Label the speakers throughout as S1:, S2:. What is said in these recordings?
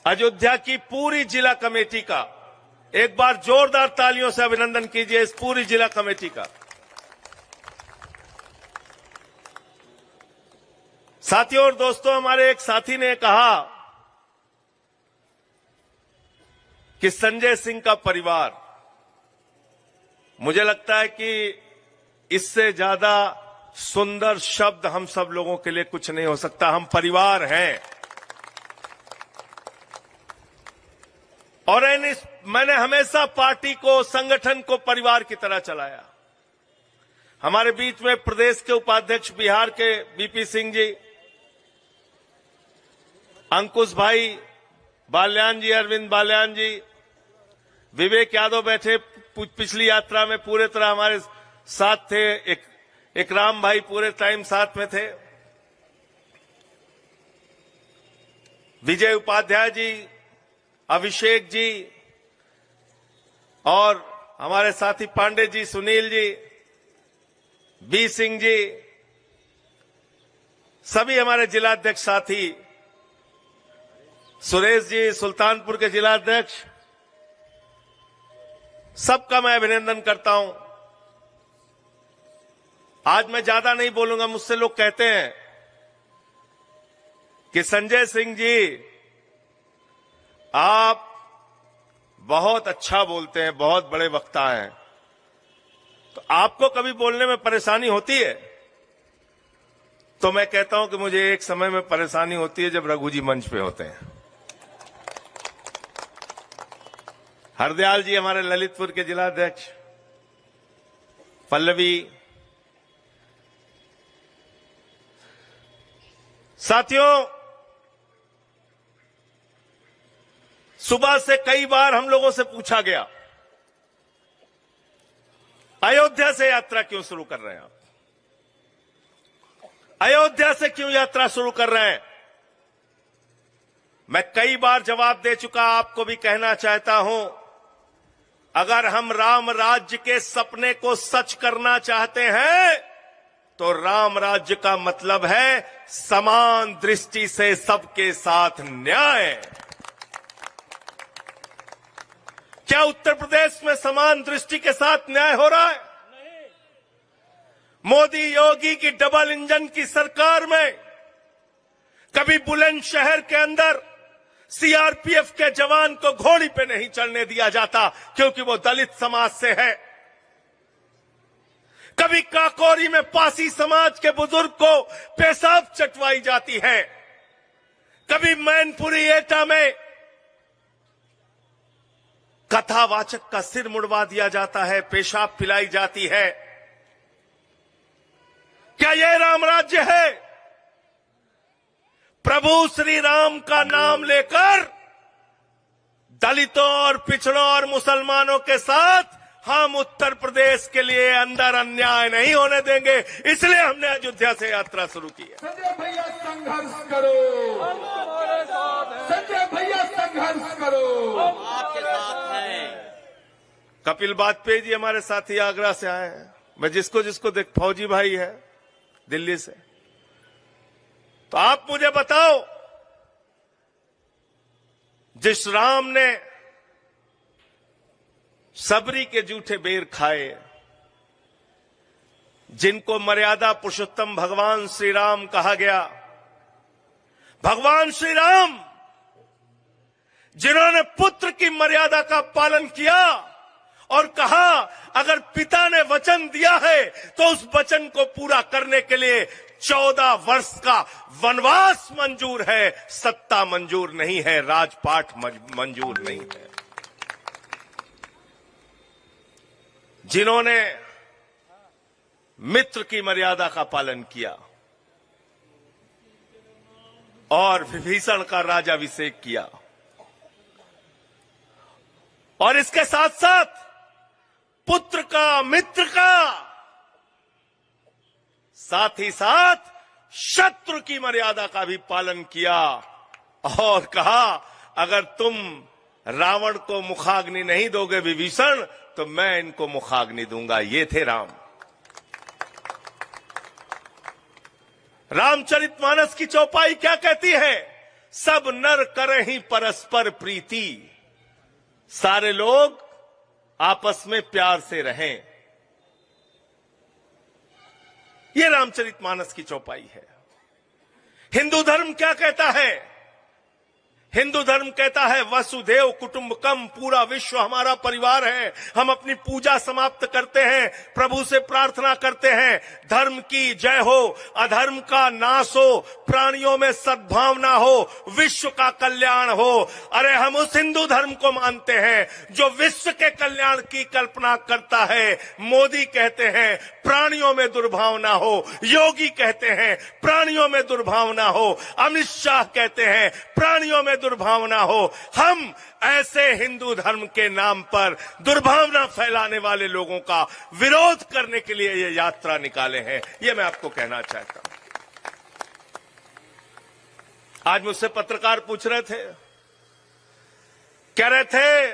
S1: अयोध्या की पूरी जिला कमेटी का एक बार जोरदार तालियों से अभिनंदन कीजिए इस पूरी जिला कमेटी का। साथियों और दोस्तों, हमारे एक साथी ने कहा कि संजय सिंह का परिवार, मुझे लगता है कि इससे ज्यादा सुंदर शब्द हम सब लोगों के लिए कुछ नहीं हो सकता। हम परिवार हैं। और मैंने हमेशा पार्टी को, संगठन को परिवार की तरह चलाया। हमारे बीच में प्रदेश के उपाध्यक्ष बिहार के बीपी सिंह जी, अंकुश भाई बाल्यान जी, अरविंद बाल्यान जी, विवेक यादव बैठे पिछली यात्रा में पूरे तरह हमारे साथ थे। एक राम भाई पूरे टाइम साथ में थे। विजय उपाध्याय जी, अभिषेक जी और हमारे साथी पांडे जी, सुनील जी, बी सिंह जी, सभी हमारे जिलाध्यक्ष साथी, सुरेश जी सुल्तानपुर के जिलाध्यक्ष, सबका मैं अभिनंदन करता हूं। आज मैं ज्यादा नहीं बोलूंगा। मुझसे लोग कहते हैं कि संजय सिंह जी आप बहुत अच्छा बोलते हैं, बहुत बड़े वक्ता हैं, तो आपको कभी बोलने में परेशानी होती है? तो मैं कहता हूं कि मुझे एक समय में परेशानी होती है जब रघु जी मंच पे होते हैं। हरदयाल जी हमारे ललितपुर के जिलाध्यक्ष, पल्लवी, साथियों, सुबह से कई बार हम लोगों से पूछा गया, अयोध्या से यात्रा क्यों शुरू कर रहे हैं आप? अयोध्या से क्यों यात्रा शुरू कर रहे हैं? मैं कई बार जवाब दे चुका, आपको भी कहना चाहता हूं, अगर हम राम राज्य के सपने को सच करना चाहते हैं तो राम राज्य का मतलब है समान दृष्टि से सबके साथ न्याय। क्या उत्तर प्रदेश में समान दृष्टि के साथ न्याय हो रहा है? नहीं। मोदी योगी की डबल इंजन की सरकार में कभी बुलंदशहर के अंदर सीआरपीएफ के जवान को घोड़ी पे नहीं चढ़ने दिया जाता क्योंकि वो दलित समाज से है। कभी काकोरी में पासी समाज के बुजुर्ग को पेशाब चटवाई जाती है। कभी मैनपुरी एटा में कथावाचक का सिर मुड़वा दिया जाता है, पेशाब पिलाई जाती है। क्या यह राम राज्य है? प्रभु श्री राम का नाम लेकर दलितों और पिछड़ों और मुसलमानों के साथ हम उत्तर प्रदेश के लिए अंदर अन्याय नहीं होने देंगे, इसलिए हमने अयोध्या से यात्रा शुरू की है।
S2: संजय भैया संघर्ष करो, संजय भैया संघर्ष करो,
S3: आपके साथ हैं।
S1: कपिल वाजपेयी जी हमारे साथी आगरा से आए हैं। मैं जिसको जिसको देख, फौजी भाई है दिल्ली से, तो आप मुझे बताओ, जिस राम ने सबरी के जूठे बेर खाए, जिनको मर्यादा पुरुषोत्तम भगवान श्री राम कहा गया, भगवान श्री राम जिन्होंने पुत्र की मर्यादा का पालन किया और कहा अगर पिता ने वचन दिया है तो उस वचन को पूरा करने के लिए 14 वर्ष का वनवास मंजूर है, सत्ता मंजूर नहीं है, राजपाट मंजूर नहीं है। जिन्होंने मित्र की मर्यादा का पालन किया और विभीषण का राजाभिषेक किया, और इसके साथ साथ पुत्र का, मित्र का, साथ ही साथ शत्रु की मर्यादा का भी पालन किया और कहा अगर तुम रावण को मुखाग्नि नहीं दोगे विभीषण, तो मैं इनको मुखाग्नि दूंगा। ये थे राम। रामचरितमानस की चौपाई क्या कहती है? सब नर करें ही परस्पर प्रीति, सारे लोग आपस में प्यार से रहें। ये रामचरितमानस की चौपाई है। हिंदू धर्म क्या कहता है? हिंदू धर्म कहता है वसुधैव कुटुंबकम, पूरा विश्व हमारा परिवार है। हम अपनी पूजा समाप्त करते हैं, प्रभु से प्रार्थना करते हैं, धर्म की जय हो, अधर्म का नाश हो, प्राणियों में सद्भावना हो, विश्व का कल्याण हो। अरे हम उस हिंदू धर्म को मानते हैं जो विश्व के कल्याण की कल्पना करता है। मोदी कहते हैं प्राणियों में दुर्भावना हो, योगी कहते हैं प्राणियों में दुर्भावना हो, अमित शाह कहते हैं प्राणियों में दुर्भावना हो। हम ऐसे हिंदू धर्म के नाम पर दुर्भावना फैलाने वाले लोगों का विरोध करने के लिए ये यात्रा निकाले हैं। ये मैं आपको कहना चाहता हूं। आज मुझसे पत्रकार पूछ रहे थे, कह रहे थे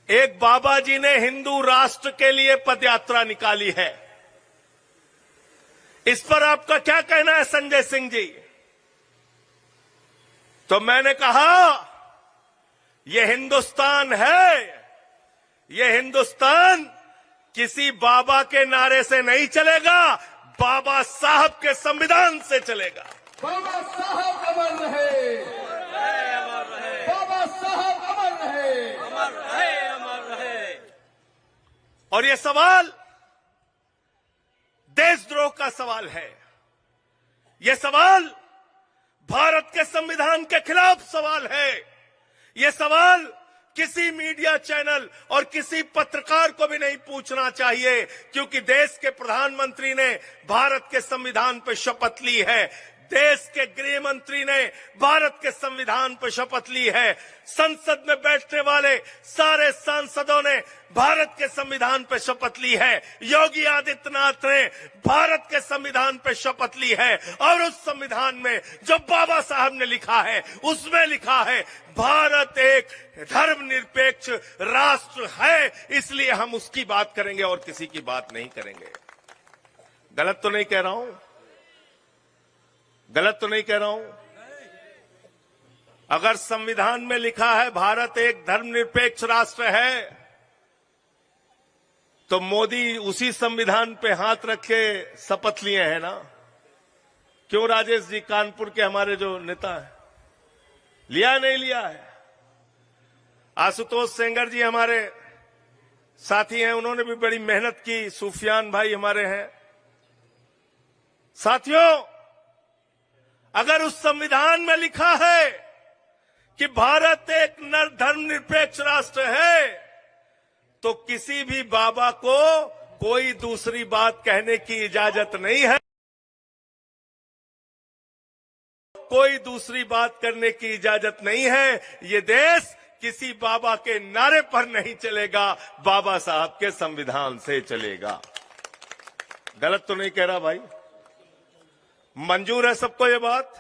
S1: एक बाबा जी ने हिंदू राष्ट्र के लिए पदयात्रा निकाली है, इस पर आपका क्या कहना है संजय सिंह जी? तो मैंने कहा ये हिंदुस्तान है, ये हिंदुस्तान किसी बाबा के नारे से नहीं चलेगा, बाबा साहब के संविधान से चलेगा।
S2: बाबा साहब अमर रहे, बाबा साहब अमर रहे,
S3: अमर रहे, अमर रहे।
S1: और ये सवाल देशद्रोह का सवाल है, ये सवाल भारत के संविधान के खिलाफ सवाल है। यह सवाल किसी मीडिया चैनल और किसी पत्रकार को भी नहीं पूछना चाहिए, क्योंकि देश के प्रधानमंत्री ने भारत के संविधान पर शपथ ली है, देश के गृह मंत्री ने भारत के संविधान पर शपथ ली है, संसद में बैठने वाले सारे सांसदों ने भारत के संविधान पर शपथ ली है, योगी आदित्यनाथ ने भारत के संविधान पर शपथ ली है। और उस संविधान में जो बाबा साहब ने लिखा है उसमें लिखा है भारत एक धर्मनिरपेक्ष राष्ट्र है, इसलिए हम उसकी बात करेंगे और किसी की बात नहीं करेंगे। गलत तो नहीं कह रहा हूं? गलत तो नहीं कह रहा हूं? अगर संविधान में लिखा है भारत एक धर्मनिरपेक्ष राष्ट्र है, तो मोदी उसी संविधान पे हाथ रख के शपथ लिए हैं ना? क्यों राजेश जी, कानपुर के हमारे जो नेता है, लिया नहीं लिया है? आशुतोष सेंगर जी हमारे साथी हैं, उन्होंने भी बड़ी मेहनत की, सुफियान भाई हमारे हैं। साथियों, अगर उस संविधान में लिखा है कि भारत एक धर्मनिरपेक्ष राष्ट्र है, तो किसी भी बाबा को कोई दूसरी बात कहने की इजाजत नहीं है, कोई दूसरी बात करने की इजाजत नहीं है। ये देश किसी बाबा के नारे पर नहीं चलेगा, बाबा साहब के संविधान से चलेगा। गलत तो नहीं कह रहा भाई? मंजूर है सबको ये बात?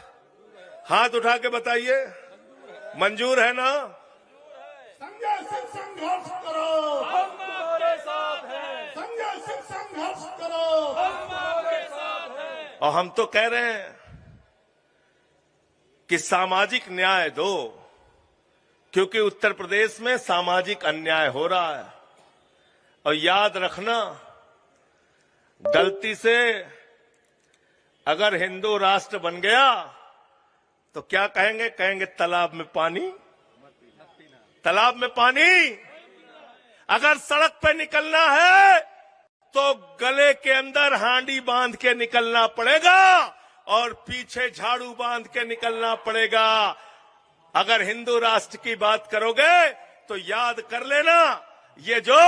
S1: हाथ उठा के बताइए, मंजूर है ना?
S2: संजय सिंह संघर्ष करो,
S3: हम आपके साथ हैं,
S2: संजय सिंह संघर्ष करो,
S3: हम आपके साथ हैं।
S1: और हम तो कह रहे हैं कि सामाजिक न्याय दो, क्योंकि उत्तर प्रदेश में सामाजिक अन्याय हो रहा है। और याद रखना, गलती से अगर हिंदू राष्ट्र बन गया तो क्या कहेंगे? कहेंगे तालाब में पानी, तालाब में पानी। अगर सड़क पे निकलना है तो गले के अंदर हांडी बांध के निकलना पड़ेगा और पीछे झाड़ू बांध के निकलना पड़ेगा। अगर हिंदू राष्ट्र की बात करोगे तो याद कर लेना, ये जो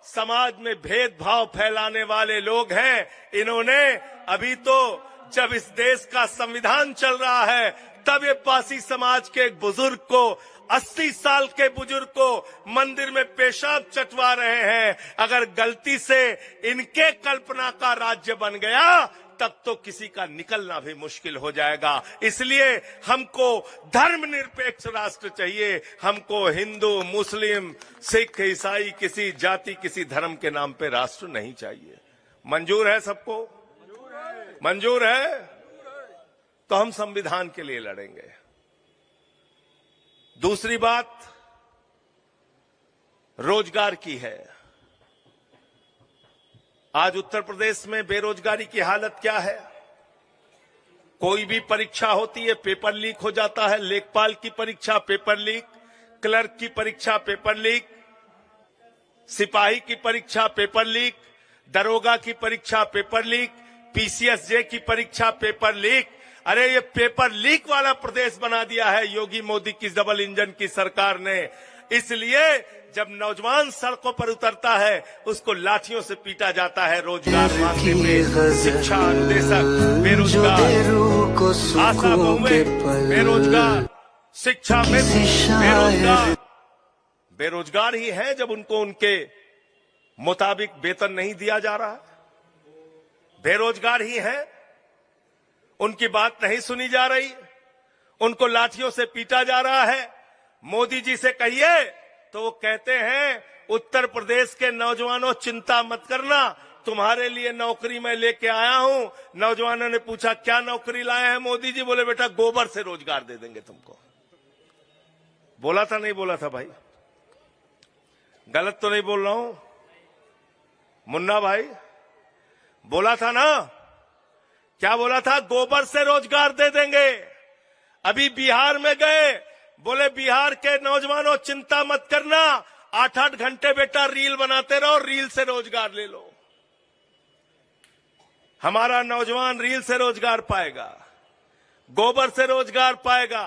S1: समाज में भेदभाव फैलाने वाले लोग हैं, इन्होंने अभी तो जब इस देश का संविधान चल रहा है तब ये पासी समाज के एक बुजुर्ग को, 80 साल के बुजुर्ग को मंदिर में पेशाब चटवा रहे हैं। अगर गलती से इनके कल्पना का राज्य बन गया तब तो किसी का निकलना भी मुश्किल हो जाएगा। इसलिए हमको धर्मनिरपेक्ष राष्ट्र चाहिए। हमको हिंदू, मुस्लिम, सिख, ईसाई, किसी जाति, किसी धर्म के नाम पे राष्ट्र नहीं चाहिए। मंजूर है सबको? मंजूर है? तो हम संविधान के लिए लड़ेंगे। दूसरी बात रोजगार की है। आज उत्तर प्रदेश में बेरोजगारी की हालत क्या है? कोई भी परीक्षा होती है, पेपर लीक हो जाता है। लेखपाल की परीक्षा पेपर लीक, क्लर्क की परीक्षा पेपर लीक, सिपाही की परीक्षा पेपर लीक, दरोगा की परीक्षा पेपर लीक, पीसीएसजे की परीक्षा पेपर लीक। अरे ये पेपर लीक वाला प्रदेश बना दिया है योगी मोदी की डबल इंजन की सरकार ने। इसलिए जब नौजवान सड़कों पर उतरता है उसको लाठियों से पीटा जाता है। रोजगार मांगने में शिक्षा अनुदेशक बेरोजगार, आशा बहुएं बेरोजगार, शिक्षा में बेरोजगार। बेरोजगार ही है जब उनको उनके मुताबिक वेतन नहीं दिया जा रहा। बेरोजगार ही है, उनकी बात नहीं सुनी जा रही, उनको लाठियों से पीटा जा रहा है। मोदी जी से कहिए तो वो कहते हैं उत्तर प्रदेश के नौजवानों चिंता मत करना, तुम्हारे लिए नौकरी मैं लेके आया हूं। नौजवानों ने पूछा क्या नौकरी लाए हैं मोदी जी? बोले बेटा गोबर से रोजगार दे देंगे तुमको। बोला था नहीं बोला था भाई? गलत तो नहीं बोल रहा हूं मुन्ना भाई? बोला था ना? क्या बोला था? गोबर से रोजगार दे देंगे। अभी बिहार में गए, बोले बिहार के नौजवानों चिंता मत करना, 8-8 घंटे बेटा रील बनाते रहो, रील से रोजगार ले लो। हमारा नौजवान रील से रोजगार पाएगा, गोबर से रोजगार पाएगा।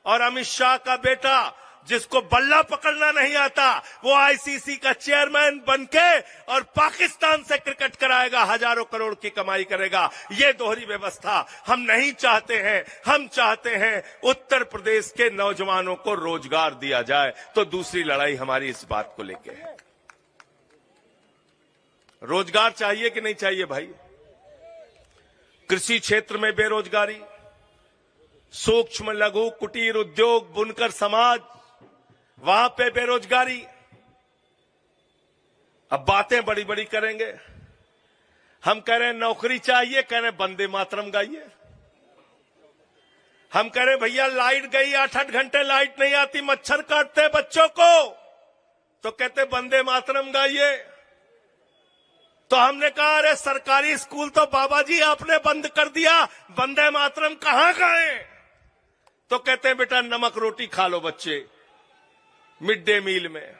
S1: और अमित शाह का बेटा जिसको बल्ला पकड़ना नहीं आता वो आईसीसी का चेयरमैन बनके और पाकिस्तान से क्रिकेट कराएगा, हजारों करोड़ की कमाई करेगा। ये दोहरी व्यवस्था हम नहीं चाहते हैं। हम चाहते हैं उत्तर प्रदेश के नौजवानों को रोजगार दिया जाए। तो दूसरी लड़ाई हमारी इस बात को लेके है। रोजगार चाहिए कि नहीं चाहिए भाई? कृषि क्षेत्र में बेरोजगारी, सूक्ष्म लघु कुटीर उद्योग, बुनकर समाज, वहां पे बेरोजगारी। अब बातें बड़ी बड़ी करेंगे। हम कह रहे हैं नौकरी चाहिए, कह रहे हैं वंदे मातरम गाइए। हम कह रहे हैं भैया लाइट गई, 8-8 घंटे लाइट नहीं आती, मच्छर काटते बच्चों को, तो कहते वंदे मातरम गाइए। तो हमने कहा अरे सरकारी स्कूल तो बाबा जी आपने बंद कर दिया, वंदे मातरम कहां गाए? तो कहते हैं बेटा नमक रोटी खा लो बच्चे मिड डे मील में।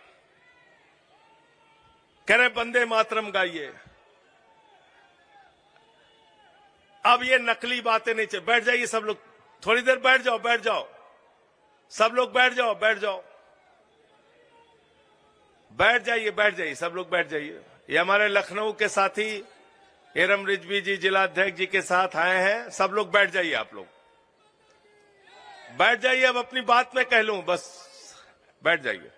S1: कह रहे वंदे मातरम गाइए। अब ये नकली बातें नहीं चाहिए। बैठ जाइए सब लोग, थोड़ी देर बैठ जाओ, बैठ जाओ सब लोग, बैठ जाओ, बैठ जाओ, बैठ जाइए, बैठ जाइए सब लोग, बैठ जाइए। ये हमारे लखनऊ के साथी एरम रिजवी जी जिला अध्यक्ष जी के साथ आए हैं। सब लोग बैठ जाइए, आप लोग बैठ जाइए। अब अपनी बात में कह लूं, बस बैठ जाइए।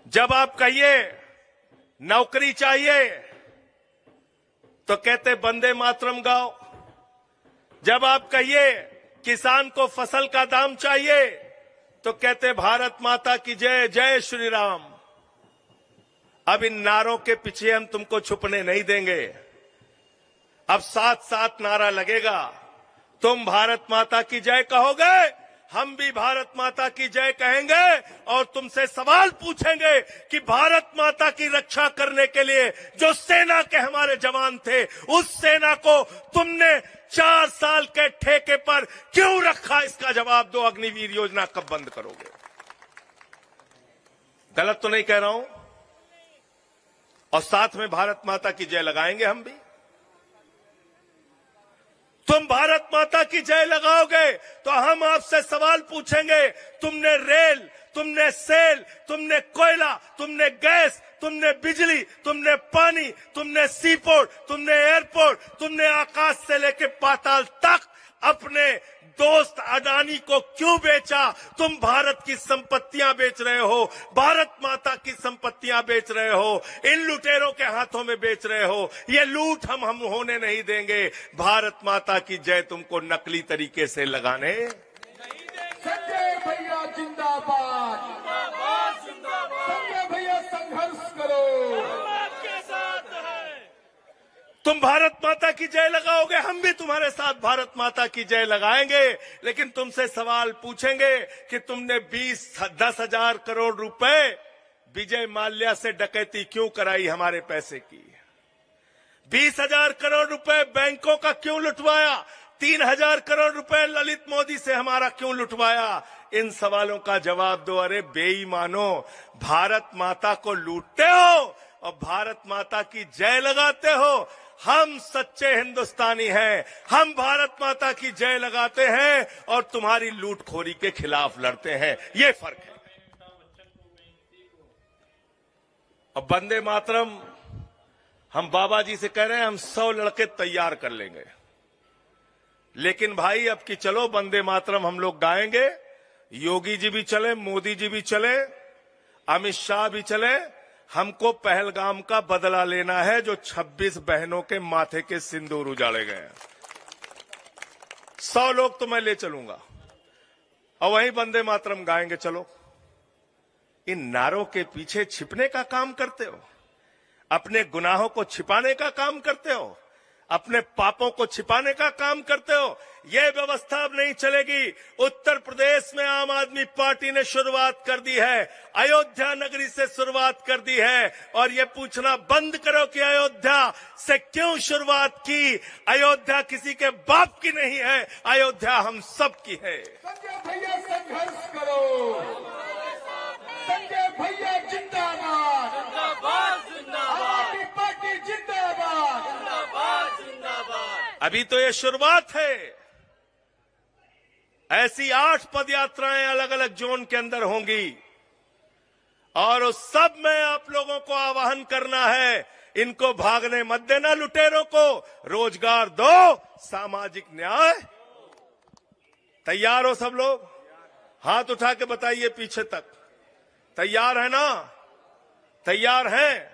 S1: जब आप कहिए नौकरी चाहिए तो कहते वंदे मातरम गाओ। जब आप कहिए किसान को फसल का दाम चाहिए तो कहते भारत माता की जय, जय श्री राम। अब इन नारों के पीछे हम तुमको छुपने नहीं देंगे। अब साथ साथ नारा लगेगा। तुम भारत माता की जय कहोगे, हम भी भारत माता की जय कहेंगे और तुमसे सवाल पूछेंगे कि भारत माता की रक्षा करने के लिए जो सेना के हमारे जवान थे, उस सेना को तुमने 4 साल के ठेके पर क्यों रखा? इसका जवाब दो। अग्निवीर योजना कब बंद करोगे? गलत तो नहीं कह रहा हूं? और साथ में भारत माता की जय लगाएंगे हम भी। तुम भारत माता की जय लगाओगे तो हम आपसे सवाल पूछेंगे, तुमने रेल, तुमने सेल, तुमने कोयला, तुमने गैस, तुमने बिजली, तुमने पानी, तुमने सीपोर्ट, तुमने एयरपोर्ट, तुमने आकाश से लेकर पाताल तक अपने दोस्त अडानी को क्यों बेचा? तुम भारत की संपत्तियां बेच रहे हो, भारत माता की संपत्तियां बेच रहे हो, इन लुटेरों के हाथों में बेच रहे हो। ये लूट हम होने नहीं देंगे। भारत माता की जय तुमको नकली तरीके से लगाने।
S2: संजय भैया जिंदाबाद, संजय भैया संघर्ष करो।
S3: आपके साथ है।
S1: तुम भारत माता की जय लगाओगे, हम भी तुम्हारे साथ भारत माता की जय लगाएंगे। लेकिन तुमसे सवाल पूछेंगे कि तुमने 10,000 करोड़ रुपए विजय माल्या से डकैती क्यों कराई, हमारे पैसे की। 20,000 करोड़ रुपए बैंकों का क्यों लुटवाया, 3,000 करोड़ रुपए ललित मोदी से हमारा क्यों लुटवाया। इन सवालों का जवाब दो। अरे बेईमानो, भारत माता को लूटते हो और भारत माता की जय लगाते हो। हम सच्चे हिंदुस्तानी हैं, हम भारत माता की जय लगाते हैं और तुम्हारी लूटखोरी के खिलाफ लड़ते हैं। ये फर्क है। अब वंदे मातरम हम बाबा जी से कह रहे हैं, हम 100 लड़के तैयार कर लेंगे। लेकिन भाई अब की चलो वंदे मातरम हम लोग गाएंगे, योगी जी भी चले, मोदी जी भी चले, अमित शाह भी चले। हमको पहलगाम का बदला लेना है जो 26 बहनों के माथे के सिंदूर उजाड़े गए हैं। 100 लोग तो मैं ले चलूंगा और वहीं वंदे मातरम गाएंगे। चलो, इन नारों के पीछे छिपने का काम करते हो, अपने गुनाहों को छिपाने का काम करते हो, अपने पापों को छिपाने का काम करते हो। यह व्यवस्था अब नहीं चलेगी। उत्तर प्रदेश में आम आदमी पार्टी ने शुरुआत कर दी है, अयोध्या नगरी से शुरुआत कर दी है। और ये पूछना बंद करो कि अयोध्या से क्यों शुरुआत की। अयोध्या किसी के बाप की नहीं है, अयोध्या हम सब की है।
S2: संजय भैया संघर्ष करो, संजय भैया जिंदाबाद,
S3: जिंदाबाद जिंदाबाद,
S2: आम पार्टी जिंदाबाद।
S3: जिंदाबाद जिंदाबाद।
S1: अभी तो ये शुरुआत है। ऐसी 8 पदयात्राएं अलग अलग जोन के अंदर होंगी और उस सब में आप लोगों को आह्वान करना है, इनको भागने मत देना, लुटेरों को रोजगार दो, सामाजिक न्याय। तैयार हो सब लोग? हाथ उठा के बताइए पीछे तक। तैयार है ना? तैयार हैं?